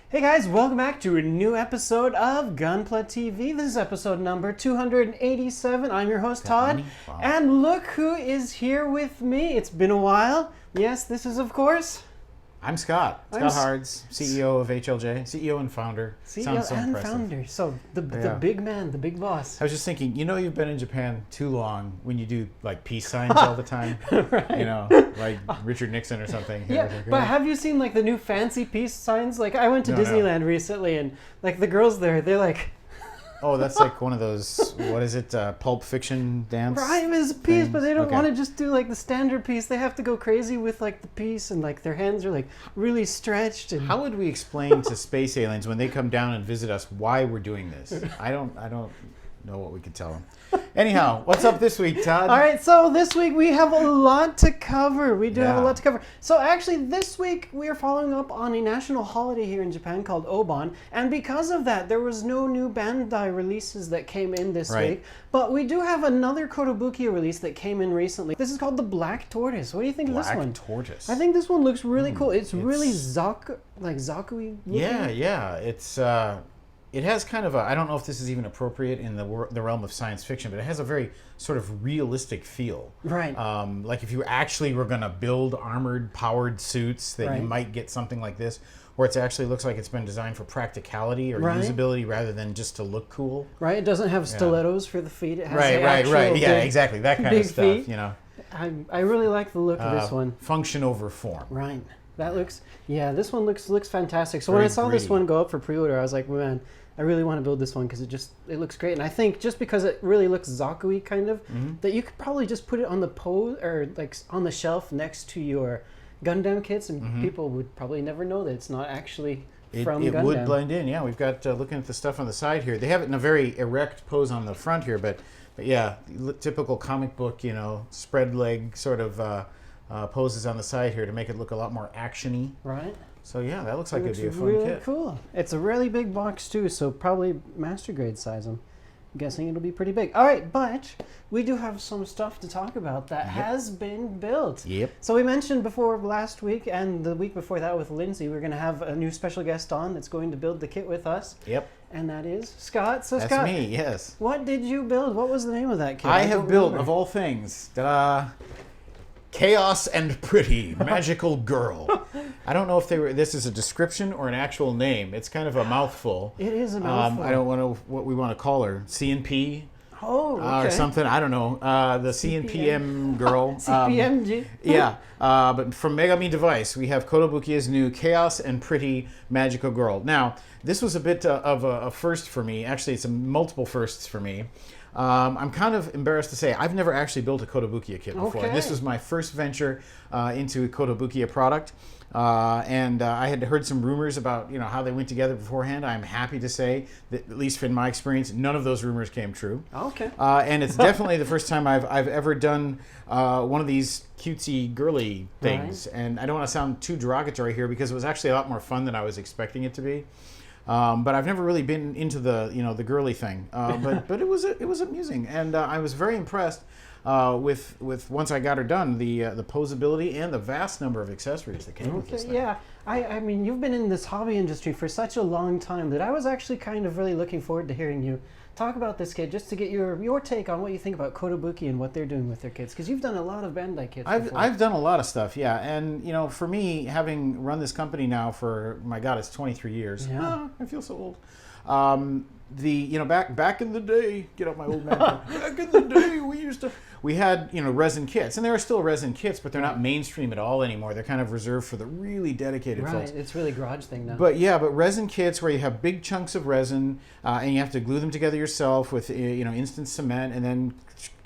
Hey guys, welcome back to a new episode of Gunpla TV. This is episode number 287. I'm your host, Todd. Wow. And look who is here with me. It's been a while. Yes, this is, of course... I'm Scott. Scott Hards, CEO of HLJ, CEO and founder. CEO Sounds so and impressive. founder. So, the big man, the big boss. I was just thinking, you've been in Japan too long when you do, like, peace signs all the time. Right. Like Richard Nixon or something. Yeah, but have you seen, like, the new fancy peace signs? Like, I went to Disneyland recently, and, like, the girls there, they're like... Oh, that's like one of those, what is it, Pulp Fiction dance? Rhyme is peace, things? but they don't Okay. want to just do like the standard piece. They have to go crazy with like the piece, and like their hands are like really stretched. And How would we explain to space aliens when they come down and visit us why we're doing this? I don't know what we could tell them. Anyhow, what's up this week, Todd? all right, so this week we have a lot to cover. We do have a Yeah. lot to cover. So actually, this week we are following up on a national holiday here in Japan called Obon, and because of that, there was no new Bandai releases that came in this Right. week. But we do have another Kotobukiya release that came in recently. This is called the Black Tortoise. What do you think of this one? Black Tortoise. I think this one looks really cool. It's really zakui looking. Yeah. It has kind of a, I don't know if this is even appropriate in the realm of science fiction, but it has a very sort of realistic feel. Right. Like if you actually were going to build armored, powered suits, that Right. you might get something like this, where it actually looks like it's been designed for practicality or Right. usability rather than just to look cool. Right, it doesn't have stilettos for the feet. It has Right. the actual Yeah, big- exactly. That kind big of stuff, feet. you know. I really like the look of this one. Function over form. Right, that looks. Yeah, this one looks fantastic. So when Very I saw this gritty. one go up for pre-order, I was like, man, I really want to build this one because it looks great. And I think just because it really looks zakui kind of, that you could probably just put it on the pose or like on the shelf next to your Gundam kits, and people would probably never know that it's not actually from It Gundam. would blend in, yeah. We've got, looking at the stuff on the side here, they have it in a very erect pose on the front here, but yeah, typical comic book, spread leg sort of poses on the side here to make it look a lot more action-y. Right. So yeah, that looks like it'd be a fun really kit. cool. It's a really big box too, so probably master grade size. I'm guessing it'll be pretty big. All right, but we do have some stuff to talk about that has been built. Yep. So we mentioned before last week and the week before that with Lindsay, we're going to have a new special guest on that's going to build the kit with us. Yep. And that is Scott. So That's Scott, me, yes. what did you build? What was the name of that kit? I don't have built, remember. of all things, Chaos and Pretty, Magical Girl. I don't know if this is a description or an actual name. It's kind of a mouthful. It is a mouthful. I don't know what we want to call her. CNP? Oh, okay. Or something, I don't know. The CNPM girl. CPMG. Yeah, but from Megami Device, we have Kotobukiya's new Chaos and Pretty Magical Girl. Now, this was a bit of a first for me. Actually, it's multiple firsts for me. I'm kind of embarrassed to say I've never actually built a Kotobukiya kit before. Okay. This was my first venture into a Kotobukiya product. And I had heard some rumors about how they went together beforehand. I'm happy to say that, at least in my experience, none of those rumors came true. Okay. And it's definitely the first time I've ever done one of these cutesy girly things. Right. And I don't want to sound too derogatory here because it was actually a lot more fun than I was expecting it to be. But I've never really been into the the girly thing. But it was amusing, and I was very impressed with once I got her done, the posability and the vast number of accessories that came with this thing. Yeah, I mean, you've been in this hobby industry for such a long time that I was actually kind of really looking forward to hearing you talk about this kit, just to get your take on what you think about Kotobukiya and what they're doing with their kits, because you've done a lot of Bandai kits before. I've done a lot of stuff, yeah, and for me, having run this company now for, my God, it's 23 years. Yeah. I feel so old. Back in the day, get out my old man. Back in the day, we had resin kits, and there are still resin kits, but they're not mainstream at all anymore. They're kind of reserved for the really dedicated folks. Right, it's really garage thing now. But resin kits where you have big chunks of resin, and you have to glue them together yourself with instant cement, and then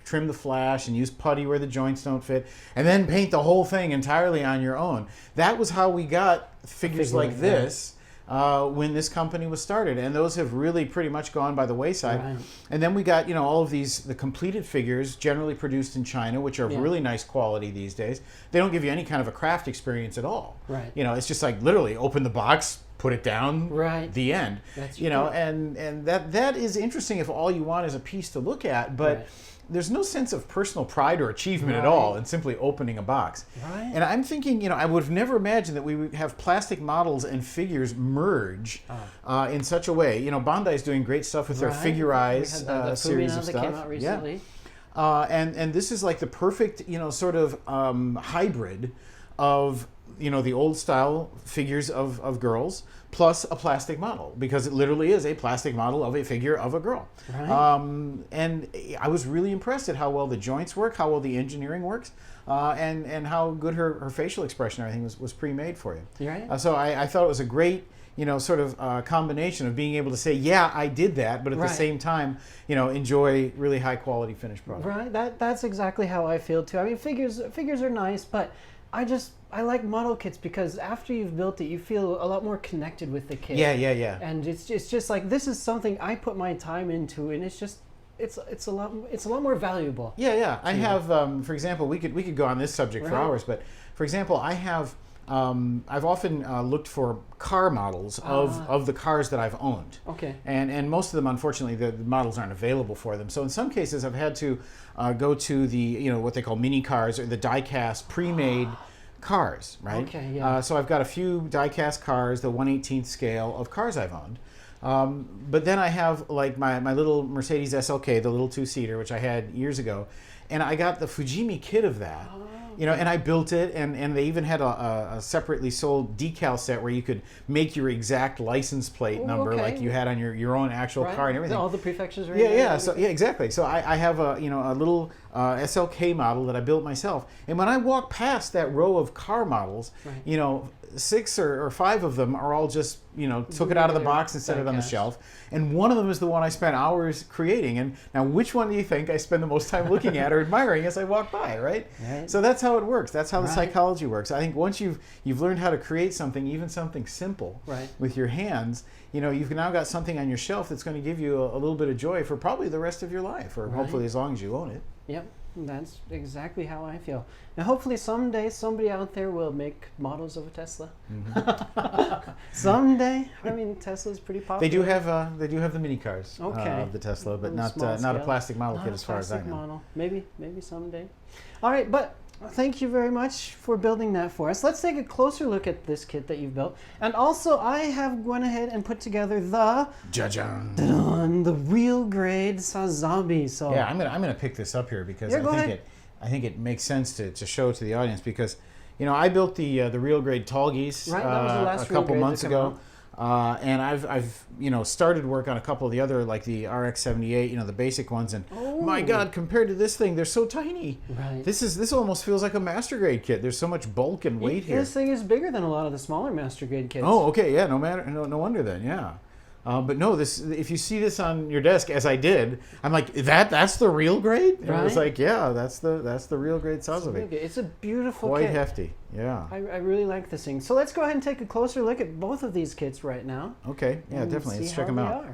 trim the flash and use putty where the joints don't fit, and then paint the whole thing entirely on your own. That was how we got figures like this. When this company was started, and those have really pretty much gone by the wayside. Right. And then we got all of the completed figures generally produced in China, which are of really nice quality these days. They don't give you any kind of a craft experience at all. Right. It's just like literally open the box, put it down, right. The end. That's and that is interesting if all you want is a piece to look at, but. Right. there's no sense of personal pride or achievement at all in simply opening a box. Right. And I'm thinking, I would have never imagined that we would have plastic models and figures merge in such a way. Bandai is doing great stuff with their Figure-Eyes series of that stuff. Came out recently. And this is like the perfect, sort of hybrid of, the old style figures of girls plus a plastic model, because it literally is a plastic model of a figure of a girl. Right. And I was really impressed at how well the joints work, how well the engineering works, and how good her facial expression and everything was pre-made for you. You're right. So I thought it was a great, sort of combination of being able to say, yeah, I did that, but at the same time, enjoy really high quality finished product. Right. That's exactly how I feel too. I mean, figures are nice, but I like model kits because after you've built it, you feel a lot more connected with the kit. Yeah. And it's just like, this is something I put my time into, and it's a lot more valuable. Yeah. I have, for example, we could go on this subject for hours, but for example, I have. I've often looked for car models of the cars that I've owned. Okay. And most of them, unfortunately, the models aren't available for them. So in some cases, I've had to go to the, what they call mini cars or the die-cast pre-made cars, right? Okay, yeah. So I've got a few die-cast cars, the 1/18th scale of cars I've owned. But then I have like my little Mercedes SLK, the little two-seater, which I had years ago. And I got the Fujimi kit of that. And I built it, and they even had a separately sold decal set where you could make your exact license plate number, like you had on your own actual car and everything. All the prefectures are exactly. So I have a little SLK model that I built myself, and when I walk past that row of car models, 6 or 5 of them are all just took it out of the box and set it on the shelf, and one of them is the one I spent hours creating. And now, which one do you think I spend the most time looking at or admiring as I walk by? Right. So that's how it works. That's how the psychology works. I think once you've learned how to create something, even something simple, with your hands, you've now got something on your shelf that's going to give you a little bit of joy for probably the rest of your life, or hopefully as long as you own it. Yep. That's exactly how I feel. And hopefully someday somebody out there will make models of a Tesla. Someday. I mean, Tesla's pretty popular. They do have the mini cars of the Tesla, but not a plastic model kit as far as I know. Model. Maybe someday. All right, but thank you very much for building that for us. Let's take a closer look at this kit that you've built. And also, I have gone ahead and put together the the real grade Sazabi. So yeah, I'm gonna pick this up here because I think it makes sense to show to the audience, because I built the real grade tall geese a couple months ago. And I've started work on a couple of the other, like the RX-78, the basic ones, and my God, compared to this thing, they're so tiny. Right. This almost feels like a master grade kit. There's so much bulk and weight here. This thing is bigger than a lot of the smaller master grade kits. Oh, okay, yeah, no wonder then, yeah. But no, if you see this on your desk, as I did, I'm like, that's the real grade? And I was like, yeah, that's the real grade Sazabi. It's a beautiful kit. Quite hefty, yeah. I really like this thing. So let's go ahead and take a closer look at both of these kits right now. Okay, yeah, definitely. Let's check them out.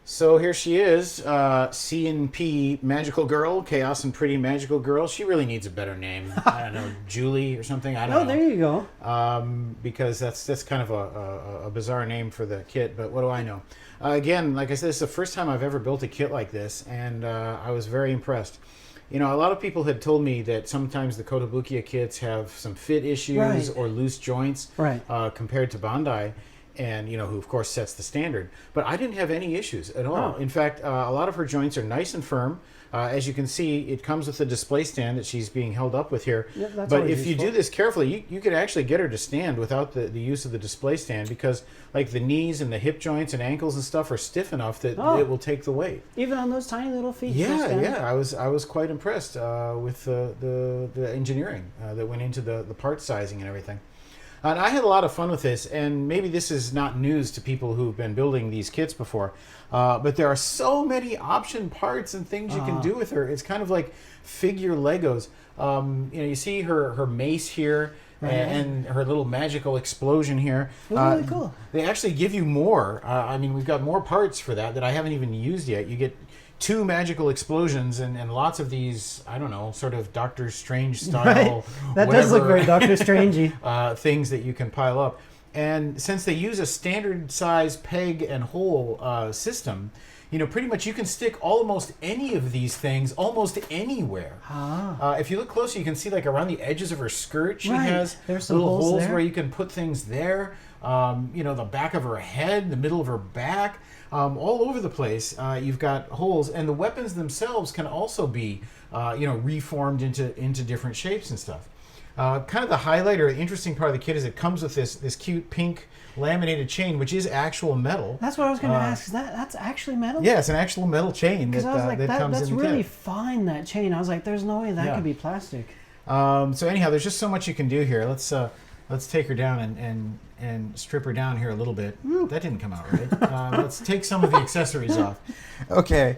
So here she is, C&P Magical Girl, Chaos and Pretty Magical Girl. She really needs a better name. I don't know, Julie or something. I don't know. Oh, there you go. Because that's kind of a bizarre name for the kit, but what do I know? Again, like I said, this is the first time I've ever built a kit like this, and I was very impressed. A lot of people had told me that sometimes the Kotobukiya kits have some fit issues or loose joints compared to Bandai. And who of course sets the standard, but I didn't have any issues at all. In fact, a lot of her joints are nice and firm. As you can see, it comes with a display stand that she's being held up with here. Yep, but if you do this carefully, you could actually get her to stand without the use of the display stand, because like the knees and the hip joints and ankles and stuff are stiff enough that it will take the weight. Even on those tiny little feet. Yeah. I was quite impressed with the engineering that went into the part sizing and everything. And I had a lot of fun with this, and maybe this is not news to people who've been building these kits before, but there are so many option parts and things you can do with her. It's kind of like figure Legos. You see her mace here, and her little magical explosion here. Really cool. They actually give you more. We've got more parts for that I haven't even used yet. You get 2 magical explosions and lots of these, I don't know, sort of Doctor Strange style. That does look very Doctor Strangey. Things that you can pile up. And since they use a standard size peg and hole system, you know, pretty much you can stick almost any of these things almost anywhere. If you look closer, you can see like around the edges of her skirt, she has There's some little holes there. where you can put things there. You know, the back of her head, the middle of her back, all over the place. You've got holes, and the weapons themselves can also be, you know, reformed into different shapes and stuff. Kind of the highlight or the interesting part of the kit is it comes with this cute pink laminated chain, which is actual metal. That's what I was going to ask. Is that's actually metal? Yeah, it's an actual metal chain that, I was like, that comes that's in the really kit. fine, that chain. I was like, there's no way that could be plastic. So anyhow, there's just so much you can do here. Let's take her down and strip her down here a little bit. That didn't come out right. Let's take some of the accessories off. Okay.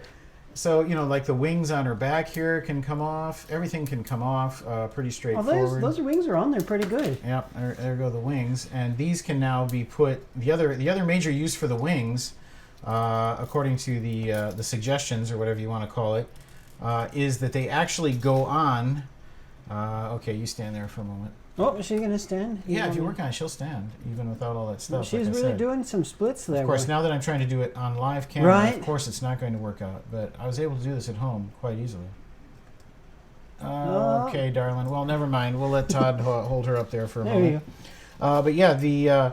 So, you know, like the wings on her back here can come off. Everything can come off pretty straightforward. Those wings are on there pretty good. Yep, there go the wings. And these can now be put, the other major use for the wings, according to the suggestions or whatever you want to call it, is that they actually go on. Okay, you stand there for a moment. Oh, is she going to stand? Yeah, if you work on it, she'll stand, even without all that stuff. She's like I really said. doing some splits there. Of course, now that I'm trying to do it on live camera, Right. of course it's not going to work out. But I was able to do this at home quite easily. Okay, darling. Well, never mind. We'll let Todd hold her up there for a There moment. you go. But yeah,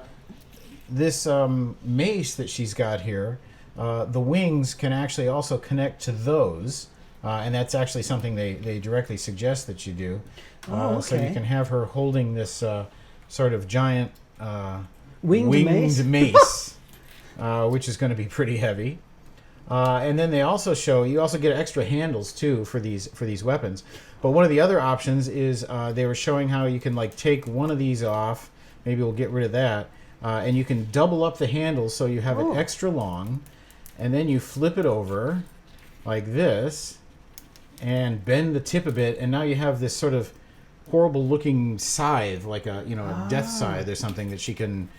this mace that she's got here, the wings can actually also connect to those. And that's actually something they directly suggest that you do. So you can have her holding this sort of giant winged mace, which is going to be pretty heavy. And then they also show you also get extra handles too for these weapons. But one of the other options is they were showing how you can like take one of these off. Maybe we'll get rid of that, and you can double up the handles so you have it extra long, and then you flip it over like this and bend the tip a bit, and now you have this sort of horrible looking scythe, like a a death scythe or something that she can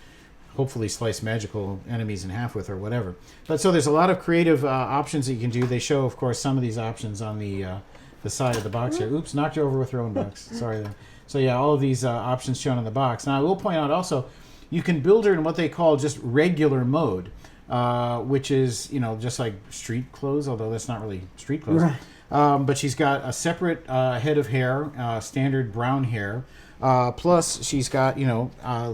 hopefully slice magical enemies in half with or whatever. But so there's a lot of creative options that you can do. They show, of course, some of these options on the side of the box here. Oops, knocked you over with your own box. Sorry there. So yeah, all of these options shown on the box. Now I will point out also, you can build her in what they call just regular mode, which is just like street clothes, although that's not really street clothes. Right. But she's got a separate head of hair, standard brown hair. Plus, she's got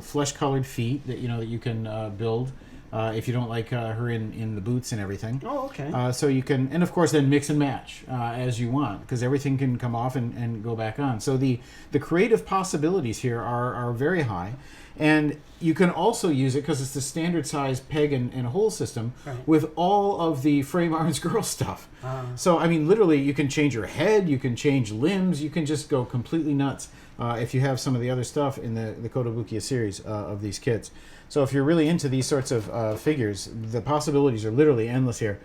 flesh-colored feet that that you can build if you don't like her in the boots and everything. Oh, okay. So you can, and of course, then mix and match as you want, because everything can come off and go back on. So the creative possibilities here are very high. And you can also use it, because it's the standard size peg and hole system, with all of the Frame Arms Girl stuff. So, I mean, literally, you can change her head, you can change limbs, you can just go completely nuts if you have some of the other stuff in the Kotobukiya series of these kits. So if you're really into these sorts of figures, the possibilities are literally endless here.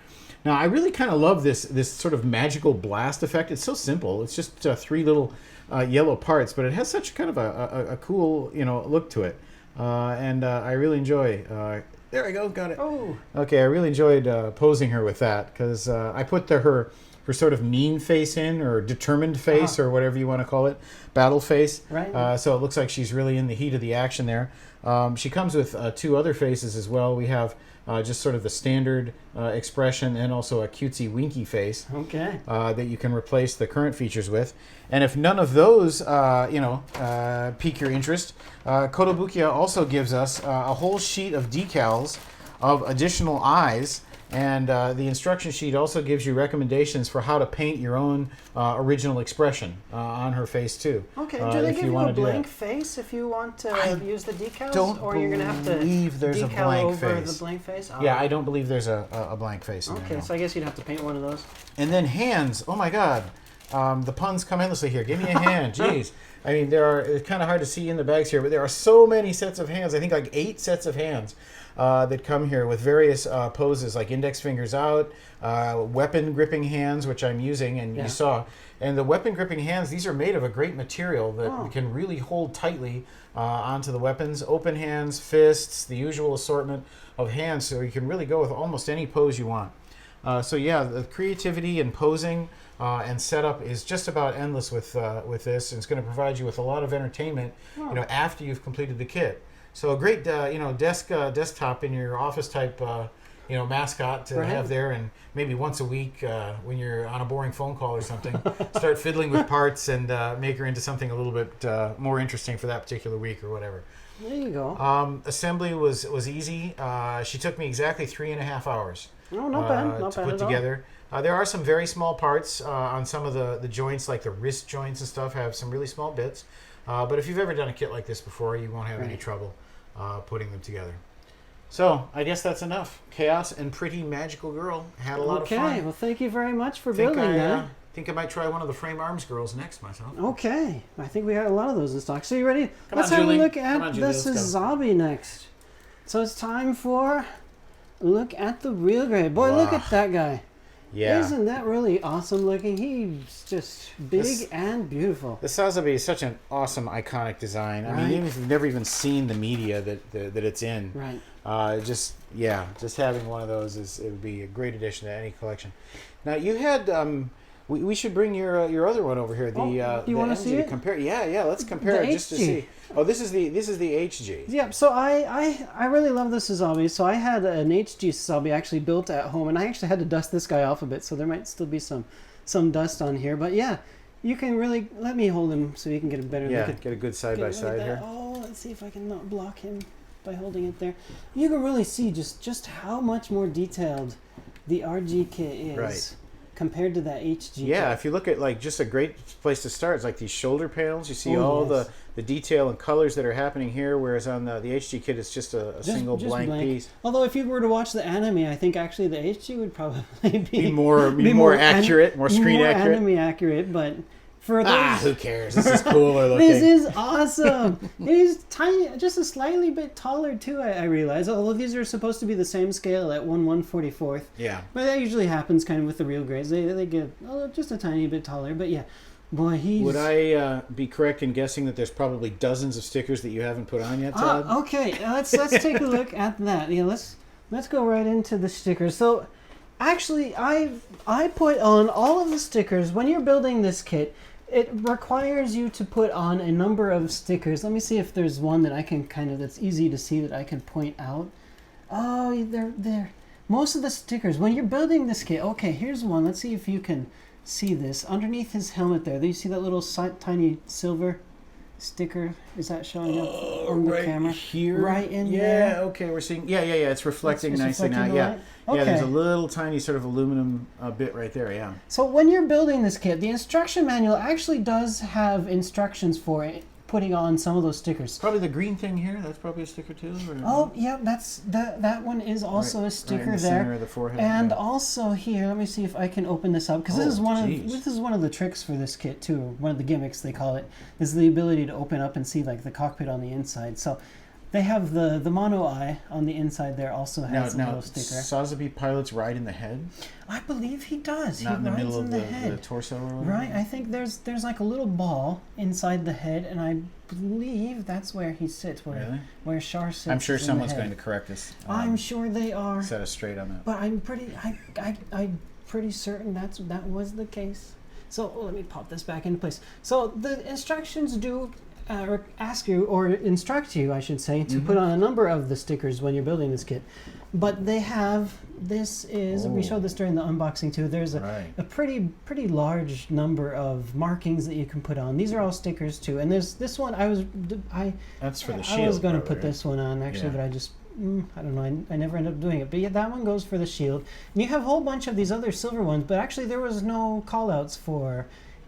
Now, I really kind of love this sort of magical blast effect. It's so simple. It's just 3 little yellow parts, but it has such kind of a cool look to it, and I really enjoy. There we go, got it. Oh. Okay, I really enjoyed posing her with that, because I put her sort of mean face in, or determined face, or whatever you want to call it, battle face. Right. So it looks like she's really in the heat of the action there. She comes with 2 other faces as well. We have just sort of the standard expression, and also a cutesy winky face. Okay. That you can replace the current features with. And if none of those, pique your interest, Kotobukiya also gives us a whole sheet of decals of additional eyes. And the instruction sheet also gives you recommendations for how to paint your own original expression on her face too. Okay. Do they give you a blank face if you want to use the decals, or you're gonna have to believe there's a decal blank over face. the blank face? Oh. Yeah, I don't believe there's a blank face in there. Okay, no. so I guess you'd have to paint one of those. And then hands. Oh my God, the puns come endlessly here. Give me a hand, jeez. I mean, it's kind of hard to see in the bags here, but there are so many sets of hands. I think like 8 sets of hands that come here with various poses, like index fingers out, weapon gripping hands, which I'm using, and you saw. And the weapon gripping hands, these are made of a great material that can really hold tightly onto the weapons. Open hands, fists, the usual assortment of hands, so you can really go with almost any pose you want. So yeah, the creativity and posing and setup is just about endless with this, and it's going to provide you with a lot of entertainment, after you've completed the kit. So a great desktop in your office type mascot to have there, and maybe once a week when you're on a boring phone call or something, start fiddling with parts and make her into something a little bit more interesting for that particular week or whatever. There you go. Assembly was easy. She took me exactly 3.5 hours. Oh, not bad. Not to bad put at together. There are some very small parts on some of the joints, like the wrist joints and stuff, have some really small bits. But if you've ever done a kit like this before, you won't have any trouble putting them together. So I guess that's enough. Chaos and Pretty Magical Girl had a lot of fun. Okay, well, thank you very much for building that. I think I might try one of the Frame Arms girls next myself. Okay, I think we got a lot of those in stock. So you ready? Let's have a look at the Sazabi next. So it's time for a look at the real grade. Boy, look at that guy. Yeah. Isn't that really awesome looking? He's just big and beautiful. The Sazabi is such an awesome, iconic design. I mean, even if you've never even seen the media that it's in, just having one of those it would be a great addition to any collection. Now you had we should bring your other one over here. You want to see it? Compare? Yeah. Let's compare it just to see. Oh, this is the HG. Yeah. So I really love the Sazabi. So I had an HG Sazabi actually built at home, and I actually had to dust this guy off a bit, so there might still be some dust on here. But yeah, you can really let me hold him so you can get a better look. Get a good side by side here. Oh, let's see if I can not block him by holding it there. You can really see just how much more detailed the RG kit is. Right. Compared to that HG kit. If you look at just a great place to start is like these shoulder panels. You see all the detail and colors that are happening here, whereas on the HG kit it's just a single blank piece. Although if you were to watch the anime, I think actually the HG would probably be more accurate, more screen accurate. Anime accurate, but for those, who cares? This is cooler looking. This is awesome. It is tiny, just a slightly bit taller too, I realize. Although these are supposed to be the same scale at 1/144th. Yeah. But that usually happens kind of with the real grades. They get just a tiny bit taller. But yeah, boy, he's... Would I be correct in guessing that there's probably dozens of stickers that you haven't put on yet, Todd? Okay, let's take a look at that. Yeah, let's go right into the stickers. So, actually, I put on all of the stickers when you're building this kit. It requires you to put on a number of stickers. Let me see if there's one that I can that's easy to see that I can point out. Oh, they're most of the stickers. When you're building this kit, okay, here's one. Let's see if you can see this. Underneath his helmet there, do you see that little tiny silver sticker? Is that showing up on the camera? Here? Right in there? Yeah, okay, we're seeing, it's reflecting nicely now, yeah. Okay. Yeah, there's a little tiny sort of aluminum bit right there, yeah. So when you're building this kit, the instruction manual actually does have instructions for it, putting on some of those stickers. Probably the green thing here, that's probably a sticker too? Or oh, yeah, that one is also a sticker right in the there. Center of the forehead, and also here, let me see if I can open this up, because this is one of the tricks for this kit too. One of the gimmicks, they call it, is the ability to open up and see the cockpit on the inside. So they have the mono eye on the inside there, also has a little sticker. Sazabi pilots ride in the head? I believe he does. Not in the middle of the head. The torso or whatever? Right, I think there's like a little ball inside the head, and I believe that's where he sits, where Shar sits. I'm sure someone's going to correct us. I'm sure they are. Set us straight on that. But I'm pretty certain that was the case. So let me pop this back into place. So the instructions do ask you, or instruct you, I should say, to put on a number of the stickers when you're building this kit. But they have, we showed this during the unboxing too, there's a pretty large number of markings that you can put on. These are all stickers too. And there's this one, that's for the shield. I was going to put this one on actually, but I just, I don't know, I never ended up doing it. But yeah, that one goes for the shield. And you have a whole bunch of these other silver ones, but actually there was no call outs when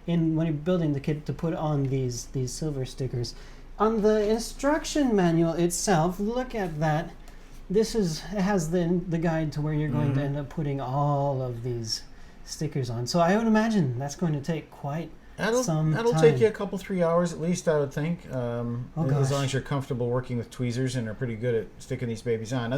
you're building the kit to put on these silver stickers. On the instruction manual itself, look at that. It has the guide to where you're going to end up putting all of these stickers on. So I would imagine that's going to take quite some time. That'll take you a couple, 3 hours at least, I would think. As long as you're comfortable working with tweezers and are pretty good at sticking these babies on. Now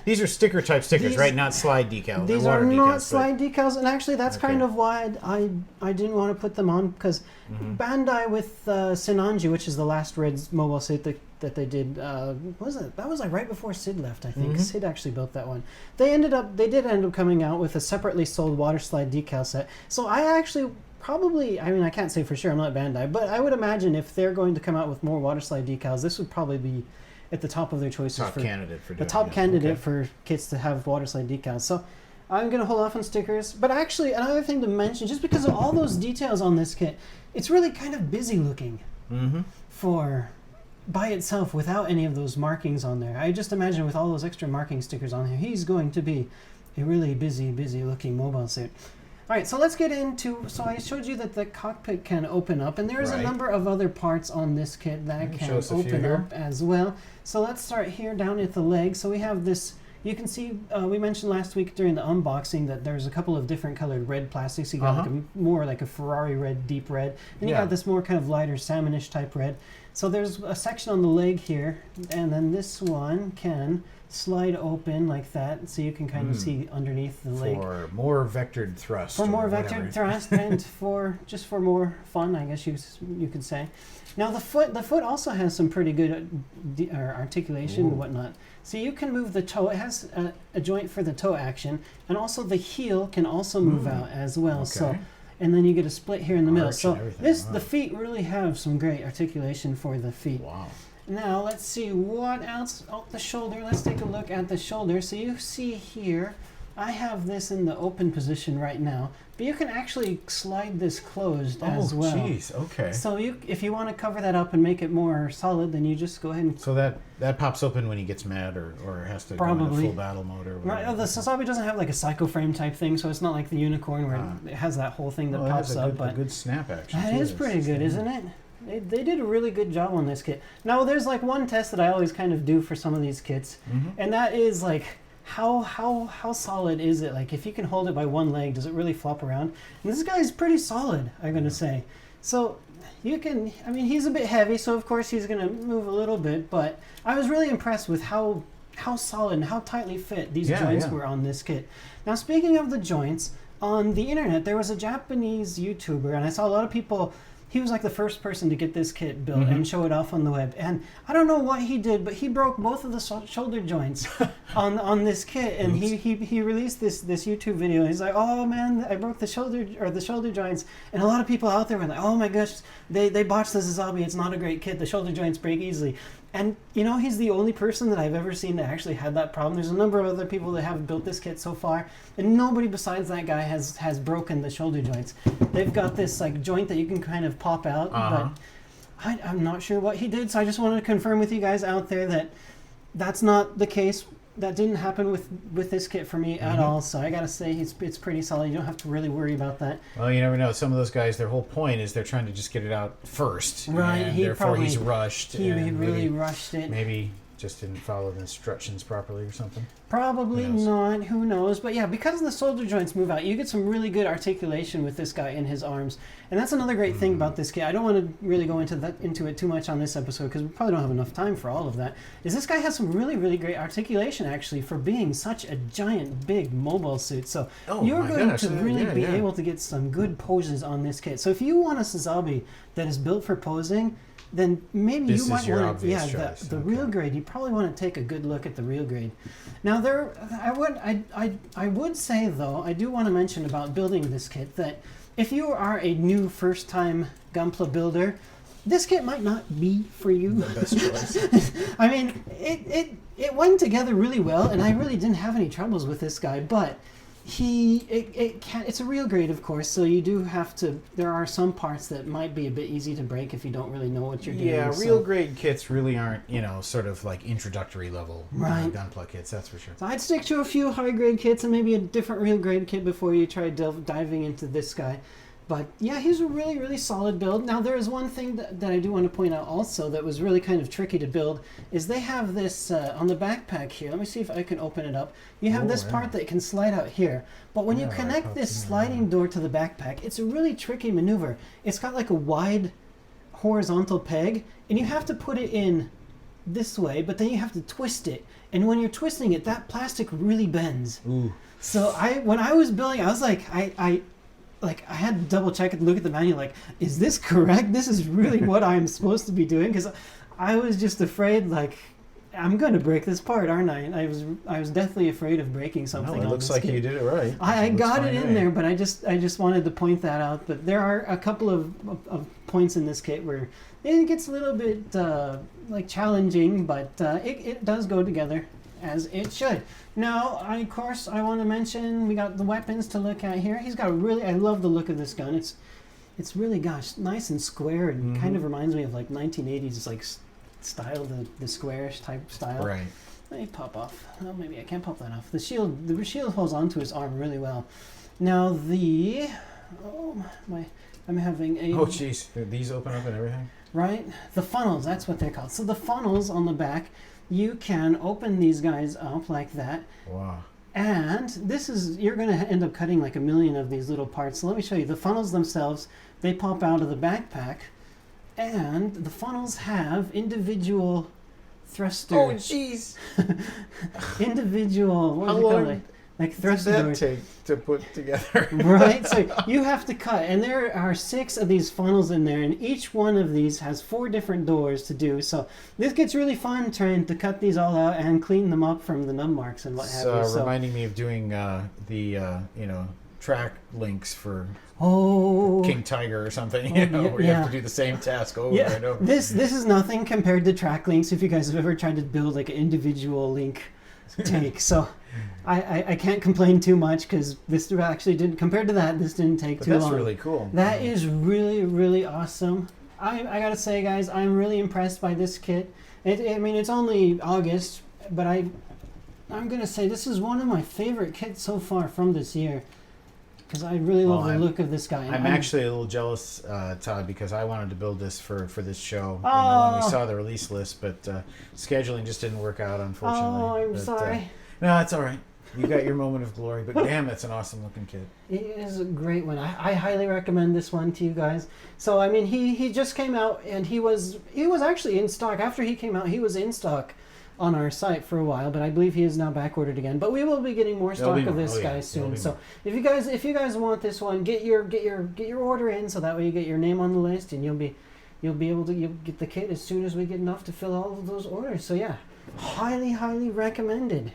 these are sticker type stickers, right? Not slide decals. These are not slide decals, and actually that's kind of why I didn't want to put them on, because Bandai with Senanji, which is the last Red mobile suit that they did, that was like right before Sid left, I think. Sid actually built that one. They did end up coming out with a separately sold water slide decal set. So I actually probably, I can't say for sure, I'm not Bandai, but I would imagine if they're going to come out with more water slide decals, this would probably be at the top of their choices. Top candidate for doing the top it. candidate Okay. for kits to have water slide decals. So I'm going to hold off on stickers. But actually, another thing to mention, just because of all those details on this kit, it's really kind of busy looking for by itself without any of those markings on there. I just imagine with all those extra marking stickers on here, he's going to be a really busy looking mobile suit. All right, so let's get into, so I showed you that the cockpit can open up, and there's a number of other parts on this kit that can open up as well. So let's start here down at the leg. So we have this, you can see, we mentioned last week during the unboxing that there's a couple of different colored red plastics. You got like more like a Ferrari red, deep red, and you got this more kind of lighter salmonish type red. So there's a section on the leg here, and then this one can slide open like that, so you can kind of see underneath the leg. For more vectored thrust. For more vectored thrust, and for more fun, I guess you could say. Now the foot also has some pretty good articulation and whatnot. So you can move the toe. It has a joint for the toe action, and also the heel can also move out as well. Okay. So. And then you get a split here in the middle. So the Wow. feet really have some great articulation for the feet. Wow. Now let's see what else. Oh, the shoulder. Let's take a look at the shoulder. So you see here, I have this in the open position right now, but you can actually slide this closed as well. Oh, jeez. Okay. So if you want to cover that up and make it more solid, then you just go ahead and. So that pops open when he gets mad or has to go into full battle mode or whatever. Right. The Sazabi doesn't have like a psycho frame type thing, so it's not like the unicorn where it has that whole thing that pops up. But a good snap action. That is pretty good, isn't it? They did a really good job on this kit. Now, there's like one test that I always kind of do for some of these kits, and that is like, how solid is it? Like, if you can hold it by one leg, does it really flop around? And this guy's pretty solid, I'm going to say. So, you can, I mean, he's a bit heavy, so of course he's going to move a little bit, but I was really impressed with how solid and how tightly fit these joints were on this kit. Now, speaking of the joints, on the internet, there was a Japanese YouTuber, and I saw a lot of people. He was like the first person to get this kit built and show it off on the web. And I don't know what he did, but he broke both of the shoulder joints on this kit. And he released this YouTube video. He's like, oh man, I broke the shoulder joints. And a lot of people out there were like, oh my gosh, they botched the Sazabi. It's not a great kit. The shoulder joints break easily. And you know, he's the only person that I've ever seen that actually had that problem. There's a number of other people that have built this kit so far, and nobody besides that guy has broken the shoulder joints. They've got this like joint that you can kind of pop out, but I'm not sure what he did. So I just wanted to confirm with you guys out there that that's not the case. That didn't happen with this kit for me at all. So I gotta say it's pretty solid. You don't have to really worry about that. Well, you never know. Some of those guys, their whole point is they're trying to just get it out first, right? And therefore he's rushed. He really rushed it. Maybe just didn't follow the instructions properly or something. Probably not. Who knows? But yeah, because the shoulder joints move out, you get some really good articulation with this guy in his arms, and that's another great thing about this kit. I don't want to really go into it too much on this episode because we probably don't have enough time for all of that. Is this guy has some really great articulation actually for being such a giant, big mobile suit. So you're going to really be able to get some good poses on this kit. So if you want a Sazabi that is built for posing, then maybe you might want to, the real grade. You probably want to take a good look at the real grade. Now, I would say though, I do want to mention about building this kit that if you are a new first-time Gunpla builder, this kit might not be for you. The best choice. I mean, it went together really well, and I really didn't have any troubles with this guy, but it's a real grade, of course, so you do have to, there are some parts that might be a bit easy to break if you don't really know what you're doing. Yeah, real grade kits really aren't, sort of like introductory level Gunpla kits, that's for sure. So I'd stick to a few high grade kits and maybe a different real grade kit before you try diving into this guy. But yeah, he's a really solid build. Now there is one thing that I do want to point out also that was really kind of tricky to build, is they have this on the backpack here. Let me see if I can open it up. You have this part that can slide out here. But when you connect this sliding door to the backpack, it's a really tricky maneuver. It's got like a wide horizontal peg, and you have to put it in this way, but then you have to twist it. And when you're twisting it, that plastic really bends. Ooh. So when I was building, I was like, I had to double check and look at the manual, like, is this correct? This is really what I'm supposed to be doing? Because I was just afraid, like, I'm going to break this part, aren't I? And I was deathly afraid of breaking something. No, it looks like you did it right. I got it in there, but I just wanted to point that out. But there are a couple of points in this kit where it gets a little bit like challenging, but it does go together as it should. Now, of course, I want to mention we got the weapons to look at here. He's got a really, I love the look of this gun. It's really, gosh, nice and square, and kind of reminds me of like 1980s like style, the squarish type style. Right. Let me pop off. Oh, maybe I can't pop that off. The shield holds onto his arm really well. Now I'm having a... Oh, jeez. These open up and everything? Right? The funnels, that's what they're called. So the funnels on the back, you can open these guys up like that. Wow. And you're going to end up cutting like a million of these little parts. So let me show you. The funnels themselves, they pop out of the backpack. And the funnels have individual thrusters. Oh, jeez. Individual, what do you call it? Like thruster doors. Take to put together? Right, so you have to cut, and there are 6 of these funnels in there, and each one of these has 4 different doors to do. So this gets really fun trying to cut these all out and clean them up from the nub marks and what have you. So reminding me of doing the track links for King Tiger or something, where you have to do the same task over and over. This is nothing compared to track links. If you guys have ever tried to build like an individual link take, so. I can't complain too much because this actually didn't, compared to that, this didn't take too long. That's really cool. That is really, really awesome. I gotta say, guys, I'm really impressed by this kit. I mean, it's only August, but I'm gonna say this is one of my favorite kits so far from this year because I really love the look of this guy. I'm actually a little jealous, Todd, because I wanted to build this for this show when we saw the release list, but scheduling just didn't work out, unfortunately. Oh, I'm sorry. No, it's all right. You got your moment of glory, but damn, it's an awesome looking kit. It is a great one. I highly recommend this one to you guys. So I mean, he just came out, and he was actually in stock. After he came out, he was in stock on our site for a while, but I believe he is now back ordered again. But we will be getting more stock of this guy soon. So if you guys want this one, get your order in, so that way you get your name on the list, and you'll be able to get the kit as soon as we get enough to fill all of those orders. So yeah, highly recommended.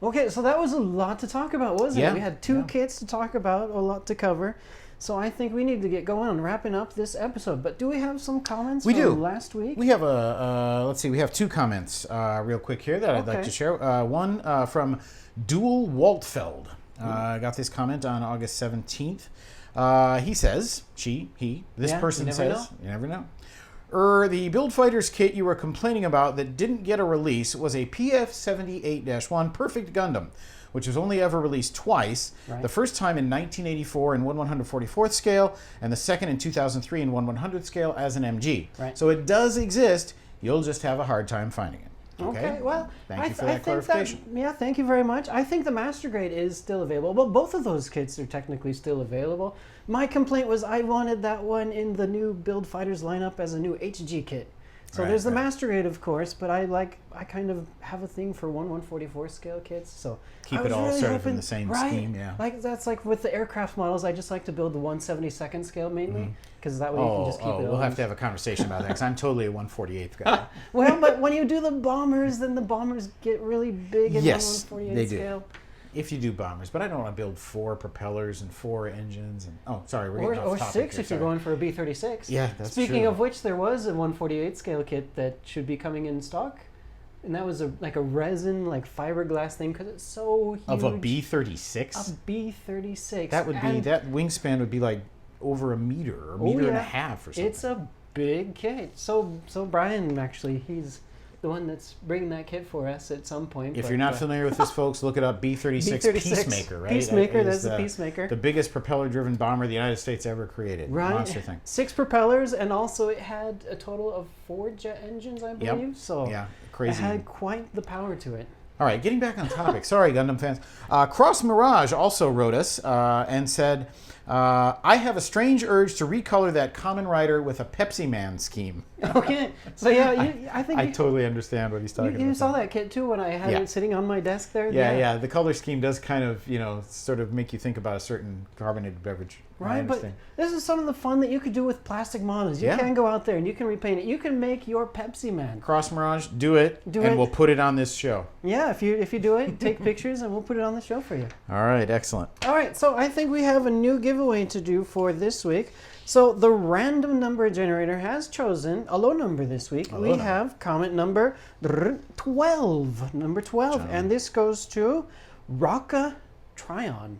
Okay, so that was a lot to talk about, wasn't it? We had 2 kits to talk about, a lot to cover. So I think we need to get going on wrapping up this episode. But do we have some comments from last week? We have let's see, we have 2 comments real quick here that I'd like to share. One from Dual Waltfeld. Got this comment on August 17th. He says, this person says, you never know. The Build Fighters kit you were complaining about that didn't get a release was a PF78-1 Perfect Gundam, which was only ever released twice. Right. The first time in 1984 in 1/144th scale, and the second in 2003 in 1/100th scale as an MG. Right. So it does exist. You'll just have a hard time finding it. Okay, well, thank you for that clarification. Thank you very much. I think the Master Grade is still available. Well, both of those kits are technically still available. My complaint was I wanted that one in the new Build Fighters lineup as a new HG kit. So there's the Master Grade, of course, but I kind of have a thing for 1/144 scale kits. So keep it all sort of in the same scheme, Like that's like with the aircraft models, I just like to build the 1/72nd scale mainly, because that way you can just keep it. We'll have to have a conversation about that because I'm totally a 1/48th guy. Well, but when you do the bombers, then the bombers get really big in 1/148 scale. If you do bombers, but I don't want to build 4 propellers and 4 engines and we're getting off or topic 6 here, if you're going for a B-36. Yeah, that's Speaking true. of which, there was a 1/48 scale kit that should be coming in stock, and that was a resin fiberglass thing because it's so huge. Of a B-36. A B-36. That would be that wingspan would be like over a meter or a meter and a half or something. It's a big kit. So Brian actually he's the one that's bringing that kit for us at some point. If you're not familiar with this, folks, look it up. B-36 Peacemaker, right? Peacemaker, that's the Peacemaker. The biggest propeller-driven bomber the United States ever created. Right. Monster thing. 6 propellers, and also it had a total of 4 jet engines, I believe. Yep. So crazy. It had quite the power to it. All right, getting back on topic. Sorry, Gundam fans. Cross Mirage also wrote us and said, I have a strange urge to recolor that Kamen Rider with a Pepsi Man scheme. Okay, so yeah, I think I totally understand what he's talking about. You saw that kit too when I had it sitting on my desk there. Yeah. The color scheme does kind of, sort of make you think about a certain carbonated beverage. Right, but this is some of the fun that you could do with plastic models. You can go out there and you can repaint it. You can make your Pepsi Man. Cross Mirage, do it, and we'll put it on this show. Yeah, if you do it, take pictures, and we'll put it on the show for you. All right, excellent. All right, so I think we have a new giveaway to do for this week. So the random number generator has chosen a low number this week. We have comment number 12. Number 12. And this goes to Rocka Tryon.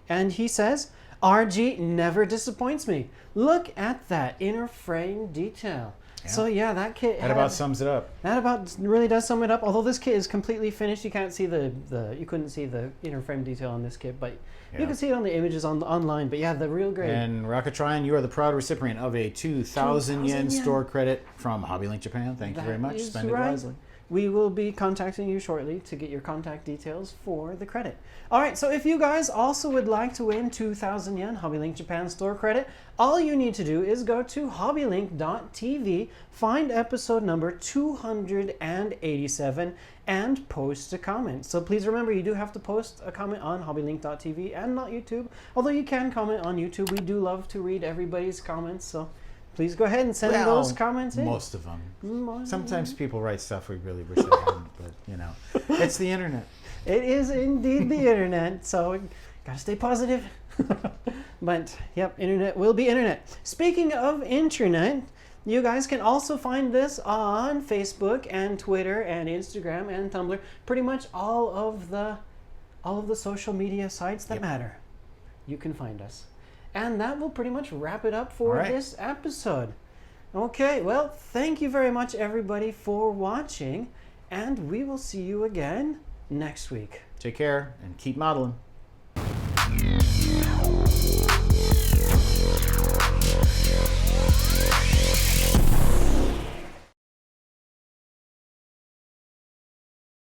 And he says, RG never disappoints me. Look at that inner frame detail. Yeah. So yeah, that kit about sums it up. That about really does sum it up. Although this kit is completely finished, you can't see you couldn't see the inner frame detail on this kit, but you can see it on the images online. But yeah, the real great. And Rocketron, you are the proud recipient of a 2,000 yen store credit from HobbyLink Japan. Thank you very much. Spend it wisely. We will be contacting you shortly to get your contact details for the credit. All right, so if you guys also would like to win 2,000 yen HobbyLink Japan store credit, all you need to do is go to hobbylink.tv, find episode number 287, and post a comment. So please remember, you do have to post a comment on hobbylink.tv and not YouTube. Although you can comment on YouTube. We do love to read everybody's comments, so please go ahead and send those comments in. Most of them. Sometimes people write stuff we really wish they hadn't, but it's the internet. It is indeed the internet, so gotta stay positive. But yep, internet will be internet. Speaking of internet, you guys can also find this on Facebook and Twitter and Instagram and Tumblr. Pretty much all of the social media sites that matter. You can find us. And that will pretty much wrap it up for this episode. Okay, well, thank you very much, everybody, for watching. And we will see you again next week. Take care and keep modeling.